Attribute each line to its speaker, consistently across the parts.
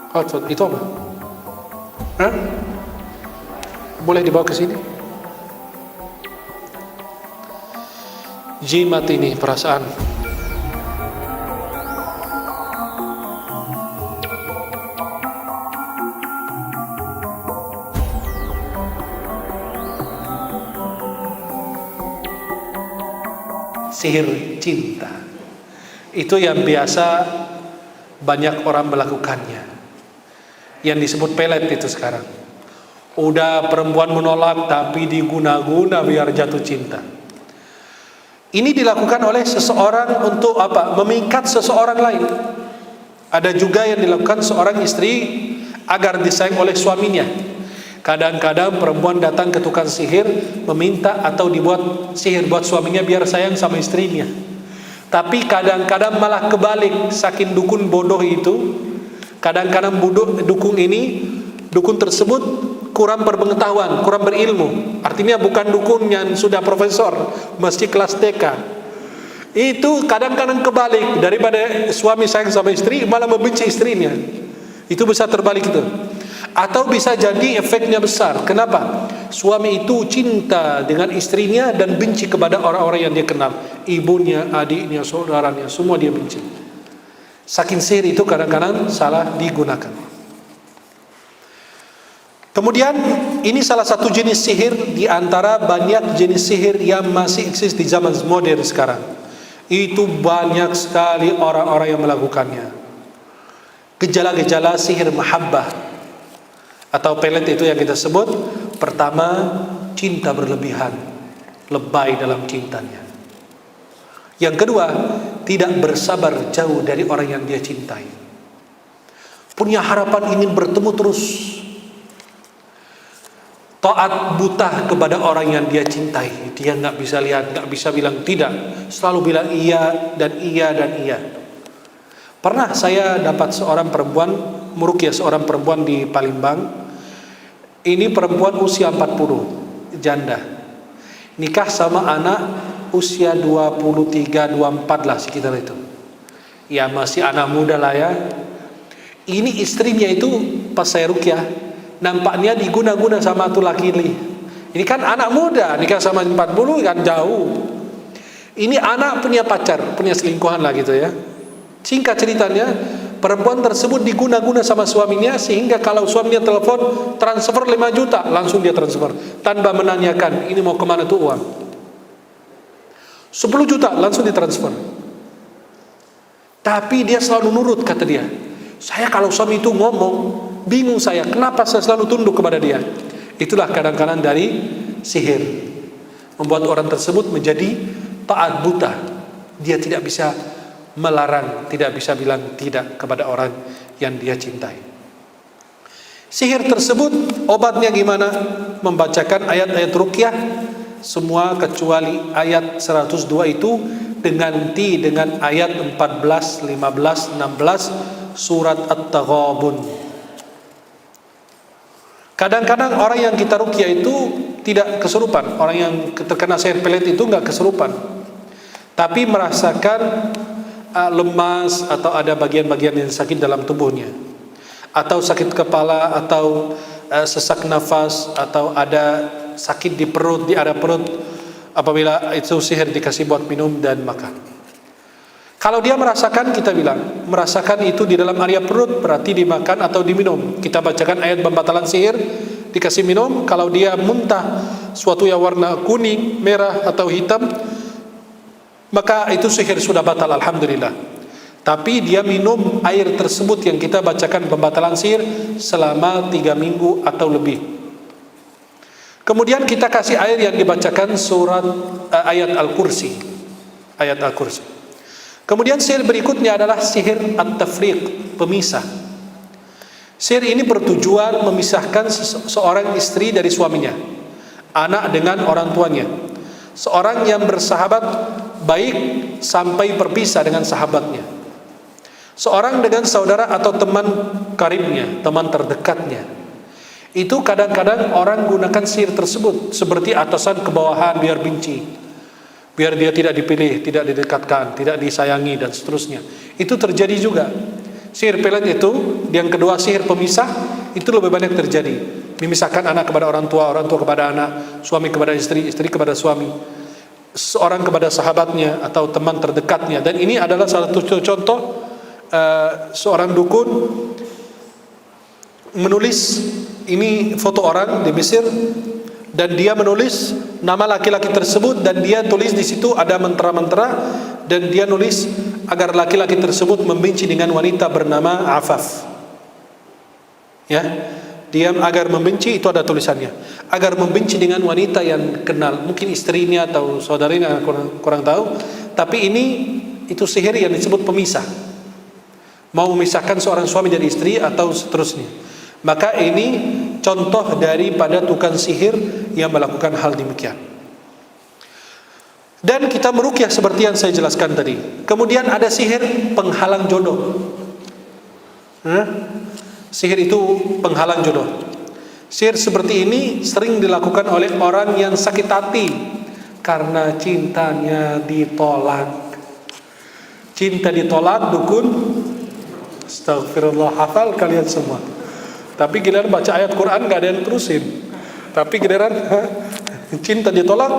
Speaker 1: Oh, itu apa? Hah? Boleh dibawa ke sini? Jimat ini perasaan. Sihir cinta. Itu yang biasa banyak orang melakukannya. Yang disebut pelet itu sekarang. Udah perempuan menolak tapi diguna-guna biar jatuh cinta. Ini dilakukan oleh seseorang untuk apa? Memikat seseorang lain. Ada juga yang dilakukan seorang istri agar disayang oleh suaminya. Kadang-kadang perempuan datang ke tukang sihir meminta atau dibuat sihir buat suaminya biar sayang sama istrinya. Tapi kadang-kadang malah kebalik, saking dukun bodoh itu. Kadang-kadang dukun tersebut kurang berpengetahuan, kurang berilmu. Artinya bukan dukun yang sudah profesor, mesti kelas TK. Itu kadang-kadang kebalik, daripada suami sayang sama istri malah membenci istrinya. Itu bisa terbalik itu. Atau bisa jadi efeknya besar. Kenapa? Suami itu cinta dengan istrinya dan benci kepada orang-orang yang dia kenal. Ibunya, adiknya, saudaranya, semua dia benci. Saking sihir itu kadang-kadang salah digunakan. Kemudian ini salah satu jenis sihir di antara banyak jenis sihir yang masih eksis di zaman modern sekarang. Itu banyak sekali orang-orang yang melakukannya. Gejala-gejala sihir mahabbah atau pelet itu yang kita sebut. Pertama, cinta berlebihan, lebay dalam cintanya. Yang kedua, tidak bersabar jauh dari orang yang dia cintai. Punya harapan ingin bertemu terus. Taat buta kepada orang yang dia cintai. Dia nggak bisa lihat, nggak bisa bilang tidak. Selalu bilang iya dan iya dan iya. Pernah saya dapat seorang perempuan meruqyah seorang perempuan di Palembang. Ini perempuan usia 40, janda. Nikah sama anak usia 23-24 lah sekitar itu. Ya masih anak muda lah ya. Ini istrinya itu pas saya ruqyah, nampaknya diguna-guna sama tuh laki-laki. Ini kan anak muda, nikah sama 40 kan jauh. Ini anak punya pacar, punya selingkuhan lah gitu ya. Singkat ceritanya, perempuan tersebut diguna-guna sama suaminya sehingga kalau suaminya telepon transfer 5 juta, langsung dia transfer tanpa menanyakan ini mau kemana tuh uang. 10 juta langsung ditransfer. Tapi dia selalu nurut, kata dia. Saya kalau suami itu ngomong, bingung saya, kenapa saya selalu tunduk kepada dia. Itulah kadang-kadang dari sihir, membuat orang tersebut menjadi taat buta. Dia tidak bisa melarang, tidak bisa bilang tidak kepada orang yang dia cintai. Sihir tersebut obatnya gimana? Membacakan ayat-ayat ruqyah semua kecuali ayat 102 itu diganti dengan ayat 14, 15, 16 surat At-Taghabun. Kadang-kadang orang yang kita ruqyah itu tidak kesurupan. Orang yang terkena sihir pelet itu enggak kesurupan, tapi merasakan lemas atau ada bagian-bagian yang sakit dalam tubuhnya, atau sakit kepala, atau sesak nafas, atau ada sakit di perut, di area perut. Apabila itu sihir dikasih buat minum dan makan. Kalau dia merasakan, kita bilang merasakan itu di dalam area perut, berarti dimakan atau diminum. Kita bacakan ayat pembatalan sihir, dikasih minum. Kalau dia muntah suatu yang warna kuning, merah atau hitam, maka itu sihir sudah batal, alhamdulillah. Tapi dia minum air tersebut yang kita bacakan pembatalan sihir selama 3 minggu atau lebih. Kemudian kita kasih air yang dibacakan surat ayat Al-Kursi. Ayat Al-Kursi. Kemudian sihir berikutnya adalah sihir At-Tafriq, pemisah. Sihir ini bertujuan memisahkan seorang istri dari suaminya, anak dengan orang tuanya. Seorang yang bersahabat baik sampai berpisah dengan sahabatnya. Seorang dengan saudara atau teman karibnya, teman terdekatnya. Itu kadang-kadang orang gunakan sihir tersebut seperti atasan ke bawahan biar benci, biar dia tidak dipilih, tidak didekatkan, tidak disayangi dan seterusnya. Itu terjadi juga. Sihir pelet itu, yang kedua sihir pemisah, itu lebih banyak terjadi. Memisahkan anak kepada orang tua kepada anak, suami kepada istri, istri kepada suami, seorang kepada sahabatnya atau teman terdekatnya. Dan ini adalah salah satu contoh seorang dukun menulis, ini foto orang di Mesir, dan dia menulis nama laki-laki tersebut, dan dia tulis di situ ada mantra-mantra, dan dia nulis agar laki-laki tersebut membenci dengan wanita bernama Afaf. Ya, dia agar membenci, itu ada tulisannya, agar membenci dengan wanita yang kenal, mungkin istrinya atau saudarinya, kurang tahu. Tapi ini itu sihir yang disebut pemisah, mau memisahkan seorang suami dan istri atau seterusnya. Maka ini contoh daripada tukang sihir yang melakukan hal demikian. Dan kita meruqyah seperti yang saya jelaskan tadi. Kemudian ada sihir penghalang jodoh. Sihir itu penghalang jodoh. Sihir seperti ini sering dilakukan oleh orang yang sakit hati karena cintanya ditolak. Cinta ditolak, dukun. Astagfirullah, hafal kalian semua. Tapi giliran baca ayat Quran gak ada yang terusin. Tapi giliran cinta ditolak,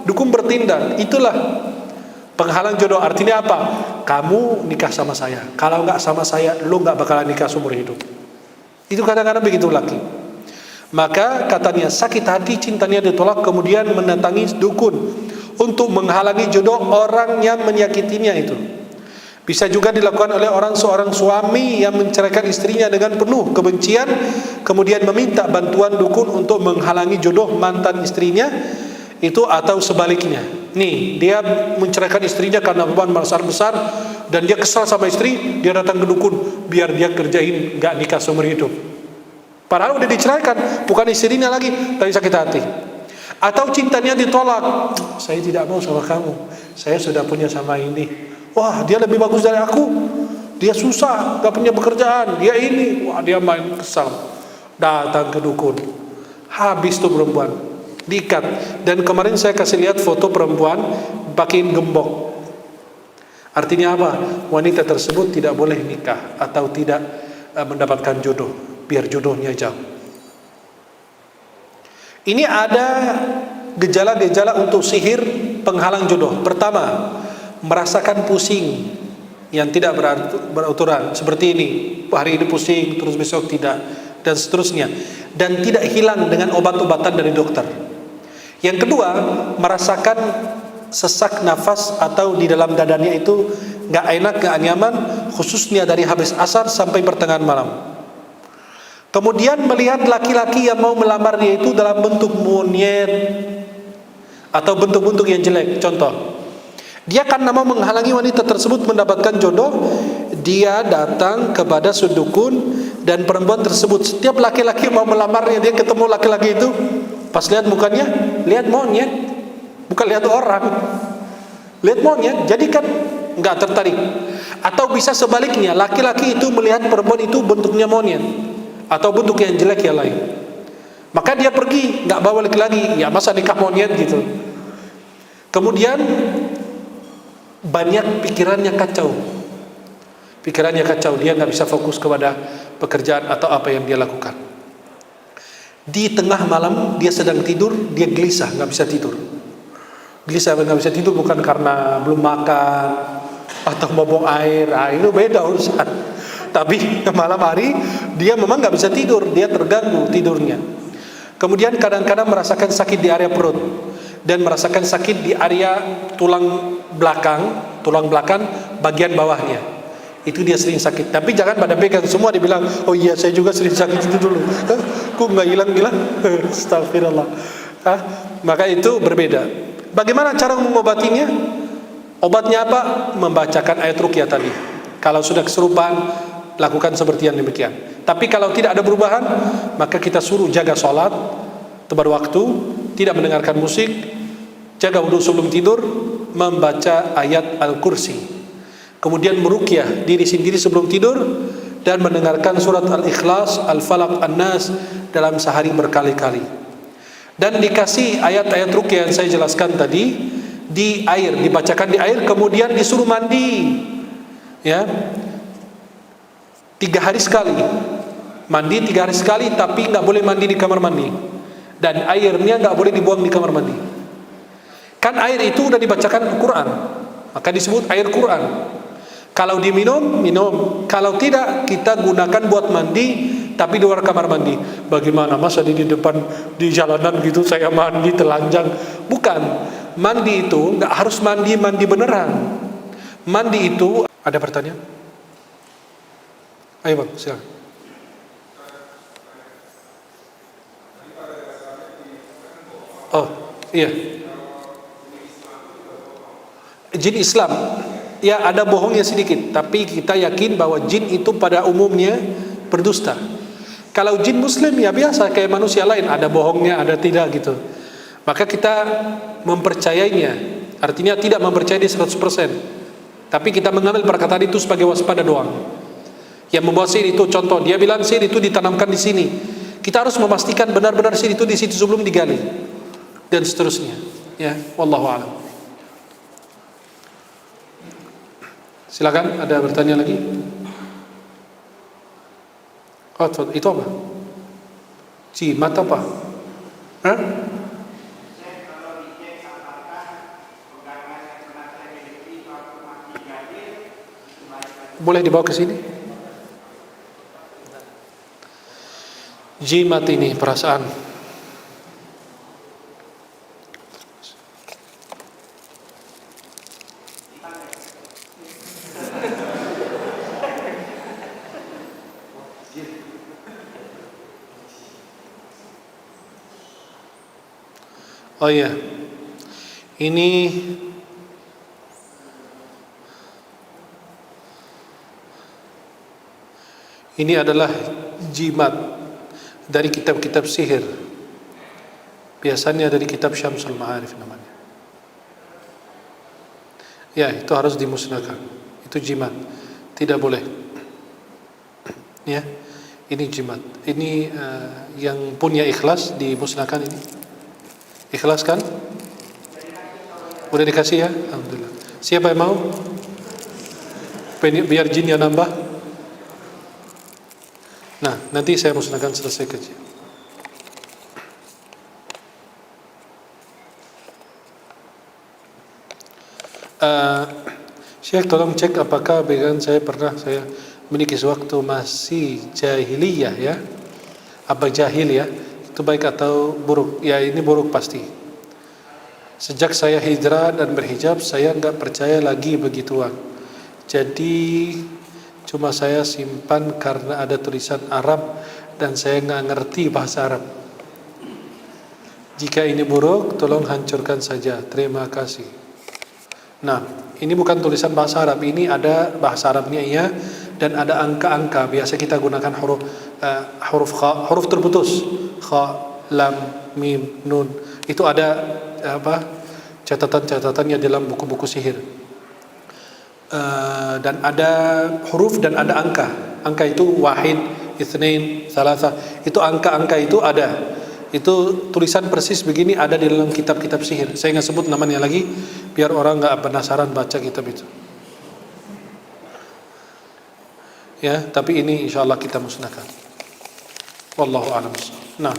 Speaker 1: dukun bertindak. Itulah penghalang jodoh. Artinya apa? Kamu nikah sama saya, kalau gak sama saya, lu gak bakalan nikah seumur hidup. Itu kadang-kadang begitu laki. Maka katanya sakit hati, cintanya ditolak, kemudian mendatangi dukun untuk menghalangi jodoh orang yang menyakitinya itu. Bisa juga dilakukan oleh seorang suami yang menceraikan istrinya dengan penuh kebencian, kemudian meminta bantuan dukun untuk menghalangi jodoh mantan istrinya itu, atau sebaliknya. Nih, dia menceraikan istrinya karena beban besar dan dia kesal sama istri, dia datang ke dukun biar dia kerjain gak nikah seumur hidup. Padahal udah diceraikan, bukan istrinya lagi, tapi sakit hati. Atau cintanya ditolak, saya tidak mau sama kamu, saya sudah punya sama ini. Wah, dia lebih bagus dari aku, dia susah, gak punya pekerjaan, dia ini, wah dia main kesal, datang ke dukun, habis tuh perempuan, diikat. Dan kemarin saya kasih lihat foto perempuan pakein gembok. Artinya apa? Wanita tersebut tidak boleh nikah atau tidak mendapatkan jodoh, biar jodohnya jauh. Ini ada gejala-gejala untuk sihir penghalang jodoh. Pertama, merasakan pusing yang tidak beraturan, seperti ini, hari ini pusing, terus besok tidak, dan seterusnya, dan tidak hilang dengan obat-obatan dari dokter. Yang kedua, merasakan sesak nafas atau di dalam dadanya itu gak enak, gak nyaman, khususnya dari habis asar sampai pertengahan malam. Kemudian melihat laki-laki yang mau melamar dia itu dalam bentuk monyet atau bentuk-bentuk yang jelek. Contoh, dia karena mau menghalangi wanita tersebut mendapatkan jodoh, dia datang kepada sudukun, dan perempuan tersebut, setiap laki-laki mau melamarnya, dia ketemu laki-laki itu, pas lihat mukanya, lihat monyet, bukan lihat orang, lihat monyet, jadi kan nggak tertarik. Atau bisa sebaliknya, laki-laki itu melihat perempuan itu bentuknya monyet atau bentuk yang jelek yang lain, maka dia pergi, nggak bawa lagi, ya masa nikah monyet gitu. Kemudian banyak pikirannya kacau, dia nggak bisa fokus kepada pekerjaan atau apa yang dia lakukan. Di tengah malam dia sedang tidur, dia gelisah, nggak bisa tidur. Gelisah nggak bisa tidur bukan karena belum makan atau mau buang air, itu beda urusan. Tapi malam hari dia memang nggak bisa tidur, dia terganggu tidurnya. Kemudian kadang-kadang merasakan sakit di area perut dan merasakan sakit di area tulang belakang bagian bawahnya. Itu dia sering sakit. Tapi jangan pada pegang semua dibilang, oh iya saya juga sering sakit itu dulu. Kok nggak hilang-hilang? Astagfirullah. Maka itu berbeda. Bagaimana cara mengobatinya? Obatnya apa? Membacakan ayat ruqyah tadi. Kalau sudah kesurupan, lakukan seperti yang demikian. Tapi kalau tidak ada perubahan, maka kita suruh jaga sholat tepat waktu, tidak mendengarkan musik, jaga wudhu sebelum tidur, membaca ayat Al-Kursi, kemudian meruqyah diri sendiri sebelum tidur, dan mendengarkan surat Al-Ikhlas, Al-Falaq, An-Nas dalam sehari berkali-kali. Dan dikasih ayat-ayat ruqyah yang saya jelaskan tadi di air, dibacakan di air, kemudian disuruh mandi, ya. 3 hari sekali. Mandi 3 hari sekali, tapi nggak boleh mandi di kamar mandi. Dan airnya nggak boleh dibuang di kamar mandi. Kan air itu udah dibacakan Quran, maka disebut air Quran. Kalau diminum, minum. Kalau tidak, kita gunakan buat mandi, tapi di luar kamar mandi. Bagaimana masa di depan di jalanan gitu saya mandi telanjang? Bukan. Mandi itu nggak harus mandi beneran. Mandi itu ada pertanyaan? Ayo bang, silakan. Oh iya. Jin Islam, ya ada bohongnya sedikit, tapi kita yakin bahwa jin itu pada umumnya berdusta. Kalau jin Muslim ya biasa kayak manusia lain, ada bohongnya, ada tidak gitu. Maka kita mempercayainya, artinya tidak mempercayai dia 100%. Tapi kita mengambil perkataan itu sebagai waspada doang. Yang membawa sihir itu, contoh dia bilang sihir itu ditanamkan di sini. Kita harus memastikan benar-benar sihir itu di situ sebelum digali, dan seterusnya. Ya, wallahu a'lam. Silakan, ada bertanya lagi? Oh, itu apa? Jimat apa? Hah? Boleh dibawa ke sini? Jimat ini perasaan. Oh iya, ini adalah jimat dari kitab-kitab sihir. Biasanya dari kitab Syamsul Ma'arif namanya. Ya, itu harus dimusnahkan. Itu jimat, tidak boleh. Ya, ini jimat. Ini yang punya ikhlas dimusnahkan ini. Ikhlas kan? Udah dikasih ya? Alhamdulillah. Siapa yang mau? Biar jinnya nambah. Nah, nanti saya musnahkan selesai kerja. Syekh tolong cek apakah bagian saya memiliki sewaktu masih jahiliyah ya. Apa jahil ya? Itu baik atau buruk? Ya ini buruk pasti. Sejak saya hijrah dan berhijab, saya nggak percaya lagi begituan. Jadi cuma saya simpan karena ada tulisan Arab dan saya nggak ngerti bahasa Arab. Jika ini buruk, tolong hancurkan saja. Terima kasih. Nah, ini bukan tulisan bahasa Arab, ini ada bahasa Arabnya iya, dan ada angka-angka. Biasa kita gunakan huruf kha, huruf terputus, kha, lam, mim, nun. Itu ada catatan-catatannya dalam buku-buku sihir. Dan ada huruf dan ada angka. Angka itu wahid, itsnain, tsalatsa. Itu angka-angka itu ada. Itu tulisan persis begini ada di dalam kitab-kitab sihir. Saya nggak sebut namanya lagi biar orang nggak penasaran baca kitab itu. Ya, tapi ini insyaallah kita musnahkan. Wallahu a'lam. Nah.